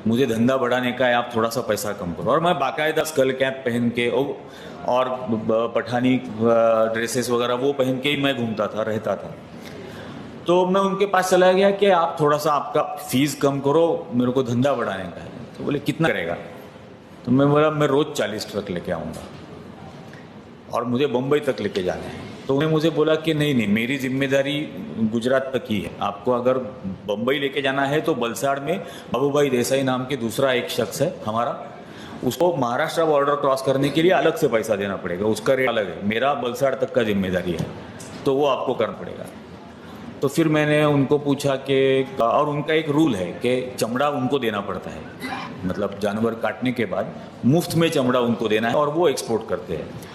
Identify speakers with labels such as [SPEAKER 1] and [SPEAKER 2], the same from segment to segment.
[SPEAKER 1] मुझे धंधा बढ़ाने का है, आप थोड़ा सा पैसा कम करो। और मैं बाकायदा स्कल कैप पहन के और पठानी ड्रेसेस वगैरह वो पहन के ही मैं घूमता था, रहता था। तो मैं उनके पास चला गया कि आप थोड़ा सा आपका फीस कम करो, मेरे को धंधा बढ़ाने का है। तो बोले कितना करेगा? तो मैं बोला मैं रोज़ 40 ट्रक लेके आऊँगा और मुझे बम्बई तक लेके जाना है। तो उन्होंने मुझे बोला कि नहीं नहीं, मेरी जिम्मेदारी गुजरात तक ही है, आपको अगर बम्बई लेके जाना है तो वलसाड़ में बाबूभाई देसाई नाम के दूसरा एक शख्स है हमारा, उसको महाराष्ट्र बॉर्डर क्रॉस करने के लिए अलग से पैसा देना पड़ेगा, उसका रेट अलग है, मेरा वलसाड़ तक का जिम्मेदारी है, तो वो आपको करना पड़ेगा। तो फिर मैंने उनको पूछा कि, और उनका एक रूल है कि चमड़ा उनको देना पड़ता है, मतलब जानवर काटने के बाद मुफ्त में चमड़ा उनको देना है और वो एक्सपोर्ट करते हैं।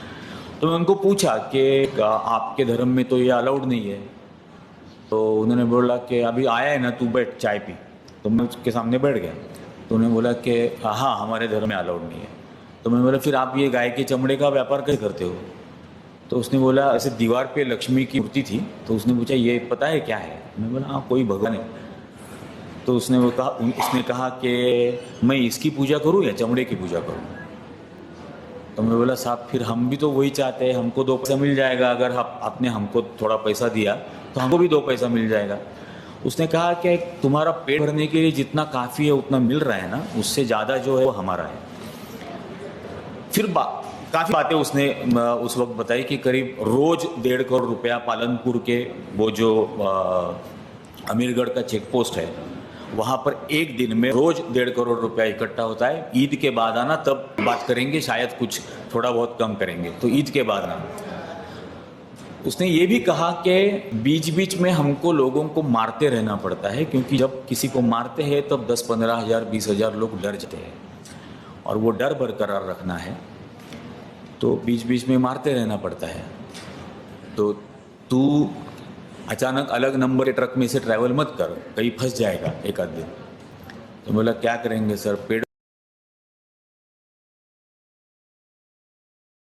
[SPEAKER 1] तो मैं उनको पूछा कि आपके धर्म में तो ये अलाउड नहीं है। तो उन्होंने बोला कि अभी आया है ना, तू बैठ चाय पी। तो मैं उसके सामने बैठ गया। तो उन्होंने बोला कि हाँ हमारे धर्म में अलाउड नहीं है। तो मैं बोला फिर आप ये गाय के चमड़े का व्यापार कैसे करते हो? तो उसने बोला ऐसे दीवार पे लक्ष्मी की मूर्ति थी, तो उसने पूछा ये पता है क्या है? मैं बोला हाँ कोई भगवान है। तो उसने कहा कि मैं इसकी पूजा करूँ या चमड़े की पूजा करूँ? तो मैं बोला साहब फिर हम भी तो वही चाहते हैं, हमको 2 पैसा मिल जाएगा, अगर आपने हमको थोड़ा पैसा दिया तो हमको भी 2 पैसा मिल जाएगा। उसने कहा कि तुम्हारा पेट भरने के लिए जितना काफ़ी है उतना मिल रहा है ना, उससे ज़्यादा जो है वो हमारा है। फिर काफ़ी बातें उसने उस वक्त बताई कि करीब रोज़ 1.5 करोड़ रुपया पालनपुर के वो जो अमीरगढ़ का चेक पोस्ट है वहाँ पर एक दिन में रोज़ 1.5 करोड़ रुपया इकट्ठा होता है। ईद के बाद आना तब बात करेंगे, शायद कुछ थोड़ा बहुत कम करेंगे, तो ईद के बाद आना। उसने ये भी कहा कि बीच बीच में हमको लोगों को मारते रहना पड़ता है, क्योंकि जब किसी को मारते हैं तब 10-15 हज़ार 20 हज़ार लोग डर जाते हैं और वो डर बरकरार रखना है तो बीच बीच में मारते रहना पड़ता है। तो तू अचानक अलग नंबर के ट्रक में से ट्रैवल मत कर, कहीं फंस जाएगा एक आध दिन। तो बोला क्या करेंगे सर, पेड़